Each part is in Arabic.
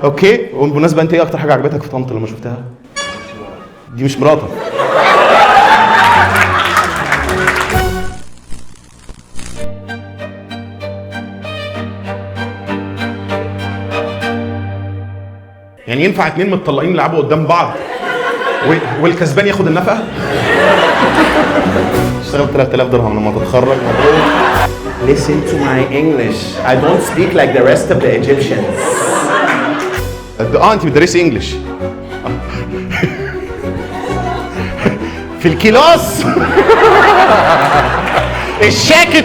اوكي، وبالمناسبه انت ايه اكتر حاجه عجبتك في طنط لما شفتها؟ دي مش مراتك. يعني ينفع اتنين متطلقين يلعبوا قدام بعض والكسبان ياخد النفقه؟ اشتغل 3000 درهم لما تتخرج. Listen to my English. I don't speak like the rest of the Egyptians. انت بتدرسي انجلش في الكلاس الشاكت.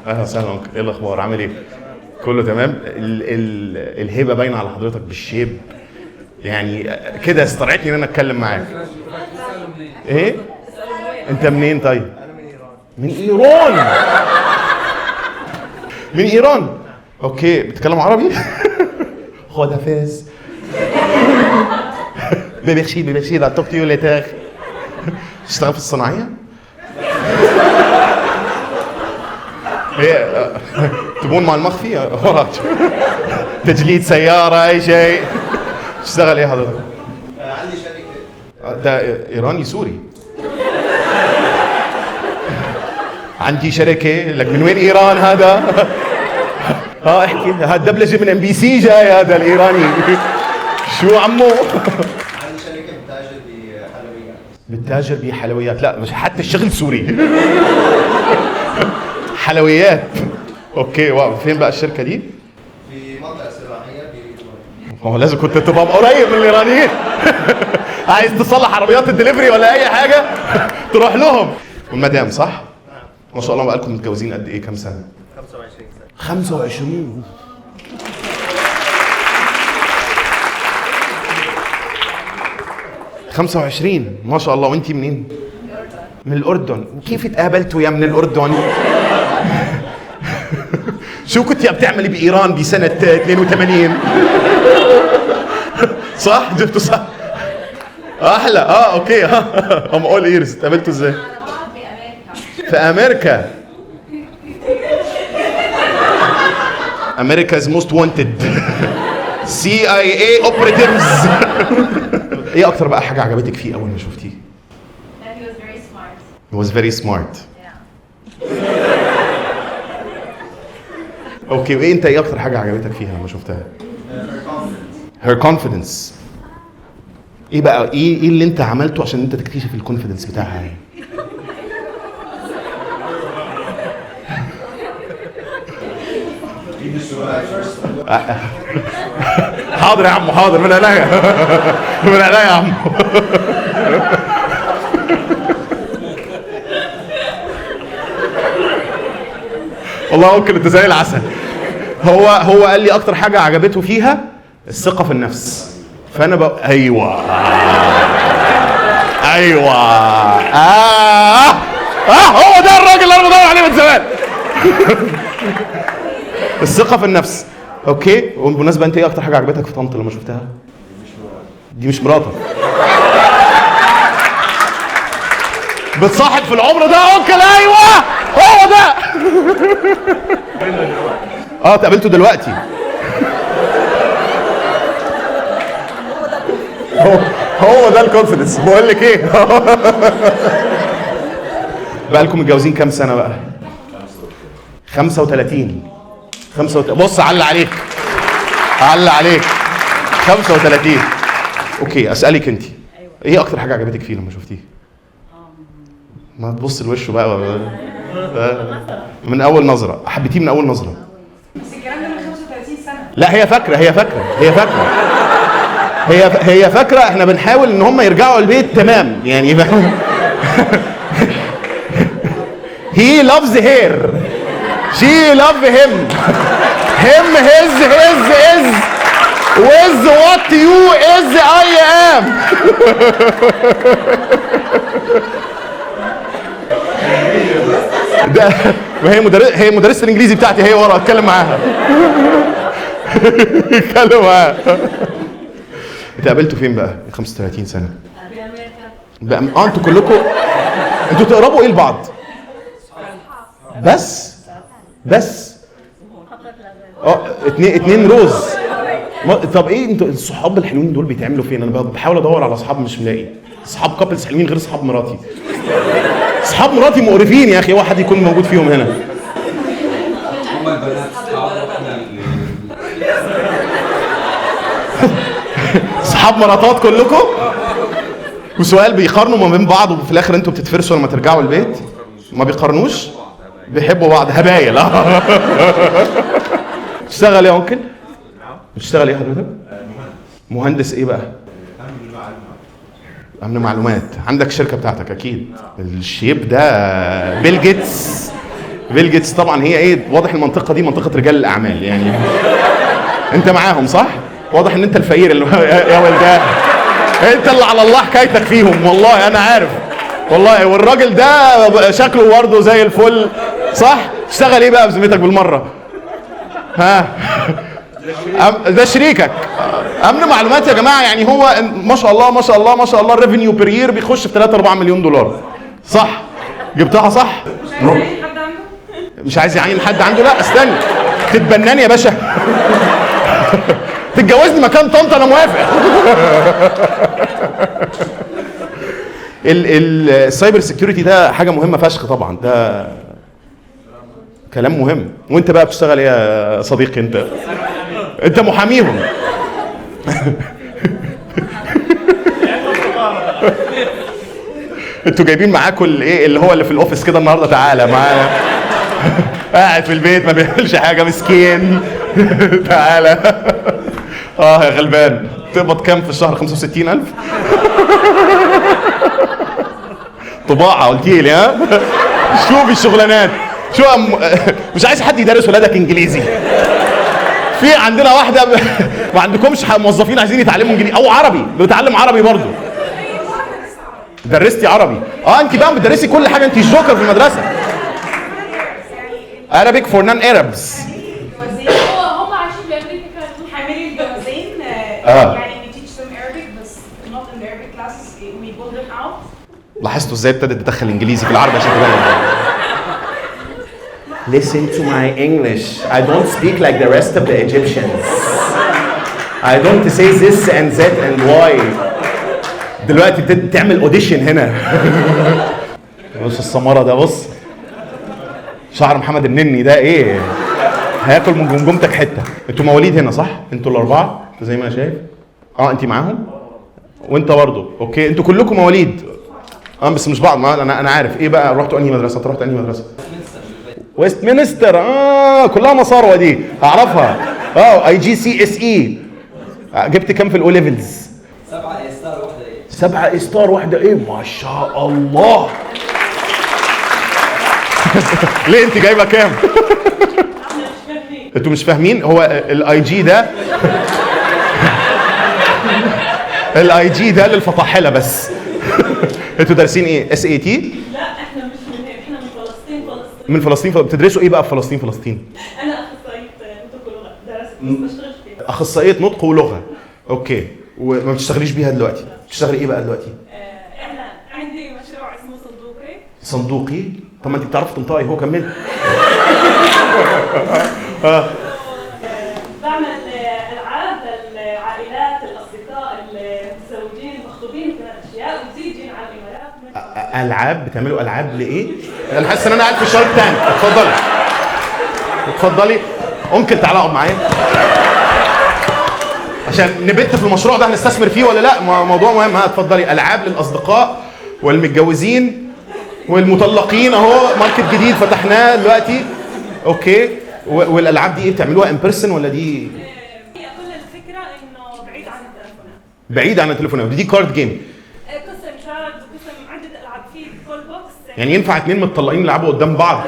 اهلا وسهلا، ايه الاخبار؟ عامل ايه؟ كله تمام. الهيبه باينه على حضرتك بالشيب، يعني كده استرعتني ان انا اتكلم معاك. ايه؟ انت منين طيب؟ انا من ايران. من ايران. اوكي، بتتكلم عربي؟ خد فاز. بيبخشي لا توك تو يو ليتر. تشتغل في الصناعيه؟ ايه تبون مع المخفي وراك؟ تجليد سياره اي شيء؟ تشتغل ايه حضرتك؟ عندي شركه. ده ايراني سوري. عندي شركه لك. من وين ايران هذا؟ احكي. هذا دبلجه من MBC جاي هذا الايراني. شو عمو؟ عندي شركه بتتاجر بحلويات. بتتاجر بحلويات؟ لا مش حتى الشغل سوري. حلويات. اوكي واو. فين بقى الشركه دي؟ في منطقه زراعيه بإيران. ما هو لازم كنت تبقى قريب من الايرانيين. عايز تصلح عربيات الدليفري ولا اي حاجه تروح لهم. والمدام صح؟ ما شاء الله. بقالكم متجوزين قد ايه؟ كام سنه؟ 25 سنه. 25. ما شاء الله. وانتي منين؟ من الأردن. كيف اتقابلتوا يا من الأردن؟ شو كنت بتعملي بإيران بسنة 82؟ صح؟ جبتوا صح؟ أحلى. أوكي. أم أول إيرز. اتقابلتوا إزاي؟ في أمريكا. America's most wanted. CIA operatives. ايه اكتر بقى حاجه عجبتك فيه اول ما شفتيه؟ That he was very smart. He was very smart. Yeah. اوكي، وايه انت ايه اكتر حاجه عجبتك فيها لما شفتها؟ Her confidence. ايه بقى ايه اللي انت عملته عشان انت تكتشف الكونفيدنس بتاعها يعني؟ حاضر يا عمو، حاضر. من عينيا. من عينيا يا عمو. والله ممكن انت زي العسل. هو قال لي اكتر حاجه عجبته فيها الثقه في النفس. فانا بقى ايوه هو ده الراجل اللي انا بدور عليه من زمان. الثقه في النفس. اوكي، وبالمناسبه انت ايه اكتر حاجه عجبتك في طنط لما شفتها؟ دي مش مراتك. بتصاحب في العمر ده اوكل. ايوه هو ده. اتقابلته دلوقتي. هو ده الكونفيدنس. بقول لك ايه. بقى لكم متجوزين كام سنه بقى؟ 35. بص علق عليك. 35. اوكي، اسالك انت ايه اكتر حاجه عجبتك فيه لما شفتيه؟ ما تبص لوشه بقى. من اول نظره حبيتيه؟ من اول نظره؟ بس الكلام ده من 35 سنة. لا هي فاكره. احنا بنحاول ان هم يرجعوا البيت تمام يعني. He loves her. She loves him. His is with what you is I am. ده هي مدرسة الانجليزي بتاعتي، هي ورا. اتكلم معاها. اتقابلتوا فين بقى؟ 35 سنة. في أمريكا. بقى انتوا كلكم انتوا تقربوا ايه لبعض؟ بس اتنين روز. طب ايه انتوا الصحاب الحلوين دول بيتعملوا فين؟ انا بحاول ادور على اصحاب مش ملاقي. اصحاب كابلز حلوين غير اصحاب مراتي. اصحاب مراتي مقرفين يا اخي، واحد يكون موجود فيهم هنا. هم البنات اصحاب واحنا اصحاب مراتات كلكم؟ وسؤال، بيقارنوا ما بين بعض وفي الاخر انتوا بتتفرسوا لما ترجعوا البيت؟ ما بيقارنوش؟ بيحبوا بعض هبايل. تشتغل ايه يا انكل؟ بتشتغل ايه حضرتك؟ مهندس ايه بقى؟ امن معلومات. عندك شركه بتاعتك اكيد. الشيب ده بيل جيتس. بيل جيتس طبعا. هي ايه، واضح المنطقه دي منطقه رجال الاعمال يعني. انت معاهم صح؟ واضح ان انت الفقير اللي يا ولدان. انت اللي على الله حكايتك فيهم والله انا عارف والله. والراجل ده شكله برضه زي الفل صح؟ تشتغل ايه بقى بذمتك بالمره؟ ها؟ ده شريكك. امن معلومات يا جماعه، يعني هو ما شاء الله ما شاء الله ما شاء الله الريفينيو بير يير بيخش في 3-4 مليون دولار صح؟ جبتها صح؟ مش عايز يعين حد عنده؟ لا استنى، تتبناني يا باشا. تتجوزني مكان طنط انا موافق. السايبر سيكيورتي ده حاجه مهمه فشخ طبعا، ده كلام مهم. وانت بقى بتشتغل ايه يا صديقي؟ انت محاميهم. انتوا جايبين معاكم الايه اللي هو اللي في الاوفيس كده النهارده؟ تعالى معانا. قاعد في البيت ما بيعملش حاجه مسكين. تعالى. يا غلبان. تقبض كام في الشهر؟ 65,000. طباعه قلت لي ها؟ شوف الشغلانات. شو مش عايز حد يدرس ولادك انجليزي. في عندنا واحده ما عندكمش موظفين عايزين يتعلموا انجليزي او عربي؟ بتعلم عربي برضه. درستي عربي؟ انت بقى بتدرسي كل حاجه، انت الجوكر في المدرسه. Arabic for non-Arabs. هم عايشين بامريكا حاملين الجوازين. يعني we teach them Arabic بس not in the Arabic classes. We pull them out. لاحظتوا ازاي ابتدت تدخل انجليزي في العربي عشان كده؟ Listen to my English. I don't speak like the rest of the Egyptians. I don't say this and that and why. دلوقتي ابتدت تعمل اوديشن هنا. بص السماره ده، بص شعر محمد النني ده ايه، هياكل من جمجمتك حته. انتوا مواليد هنا صح؟ انتوا الاربعه زي ما انا شايف. انت معاهم وانت برضه اوكي. انتوا كلكم مواليد بس مش بعض. انا عارف. ايه بقى رحتوا انهي مدرسه؟ انت رحت انهي مدرسه؟ ويست مينستر. كلها مصاروه دي اعرفها. IGCSE. جبت كام في الاو ليفلز؟ 7 ستار واحده. 7 ستار واحده. ايه ما شاء الله. ليه انت جايبه كام؟ انتوا مش فاهمين. هو الاي جي ده الاي جي ده للفطاحله بس. انتوا دارسين ايه؟ SAT؟ لا احنا مش من هنا، احنا من فلسطين. من فلسطين. بتدرسوا ايه بقى في فلسطين؟ انا اخصائيه نطق ولغه، درست بشتغل فيها. اخصائيه نطق ولغه. اوكي. وما بتشتغليش بيها دلوقتي؟ بتشتغلي ايه بقى دلوقتي؟ اعلان. عندي مشروع اسمه صندوقي. صندوقي؟ طب ما انت بتعرفي تنطقي. هو كملي. بعمل العاب للعائلات، الاصدقاء، المتزوجين، المخطوبين، كمان اشياء وتزيد جين على الامارات. العاب؟ بتعملوا العاب لايه؟ انا حاسس ان انا قاعد في شارك تانك. اتفضلي اتفضلي. ممكن تعالى اقعد معايا عشان نبت في المشروع ده هنستثمر فيه ولا لا. موضوع مهم. اتفضلي. العاب للاصدقاء والمتجوزين والمطلقين. اهو ماركت جديد فتحناه دلوقتي. اوكي. والالعاب دي ايه، بتعملوها ان بيرسون ولا دي؟ هي كل الفكره انه بعيد عن التليفونات. بعيد عن التليفونات. دي كارد جيم. قسم كارد وقسم عده العاب في كل بوكس. يعني ينفع 2 متطلقين يلعبوا قدام بعض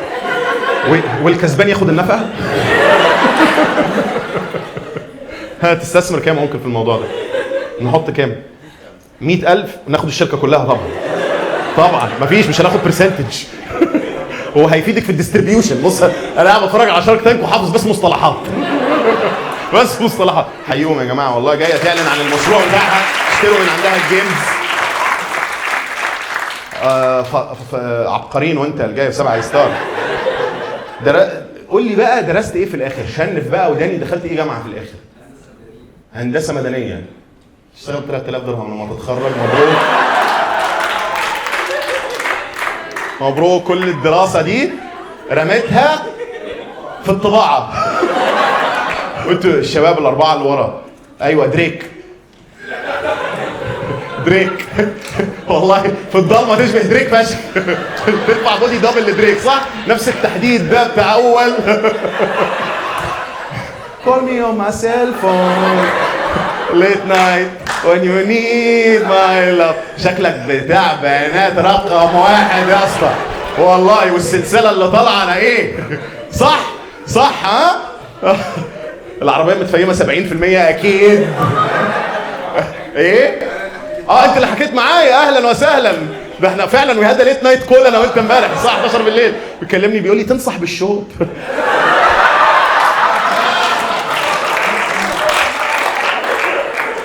والكسبان ياخد النفقه؟ هتستثمر كام ممكن في الموضوع ده؟ نحط كام؟ 100,000 وناخد الشركه كلها طبعا. طبعا مفيش، مش هناخد برسنتج. هو هيفيدك في الديستريبيوشن. بص انا قاعد بتفرج على شارك تانك وحافظ بس مصطلحات. بس مصطلحات. حيوم يا جماعه والله. جايه تعلن عن المشروع بتاعها. اشتروا من عندها الجيمز. عبقريين. وانت اللي جاي ب7 ستار. قول لي بقى درست ايه في الاخر؟ شنف بقى وداني، دخلت ايه جامعه في الاخر؟ هندسه مدنيه. اشتغل 3000 درهم لما تتخرج. مبروك مبروك، كل الدراسه دي رميتها في الطباعه. وانتوا الشباب الاربعه اللي ورا، ايوه دريك دريك والله في الضلمه تشبه دريك فشخ. تدفع بودي دبل لدريك صح؟ نفس التحديد ده بتاع اول. Call me on my cell phone late night when you need my love. شكلك بتاع بيانات رقم واحد يا اسطى والله. والسلسله اللي طالعه انا ايه؟ صح صح ها؟ العربيه متفيمه 70% اكيد. ايه؟ انت اللي حكيت معايا، اهلا وسهلا. ده احنا فعلا وي هاد ليت نايت كول انا وانت امبارح الساعه 11 بالليل. بيكلمني بيقول لي تنصح بالشوب.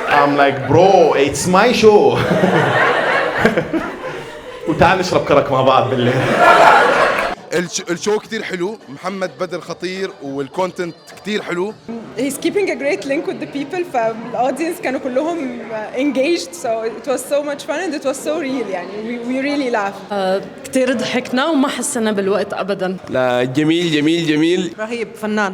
I'm like bro it's my show. وتعال نشرب كرك مع بعض بالليل. الشو كتير حلو، محمد بدر خطير والكونتنت كتير حلو. He's keeping a great link with the people. فالaudience كانوا كلهم engaged, so it was so much fun and it was so real. يعني we really laughed. كتير ضحكنا وما حسنا بالوقت أبدا. لا جميل جميل جميل. رهيب، فنان.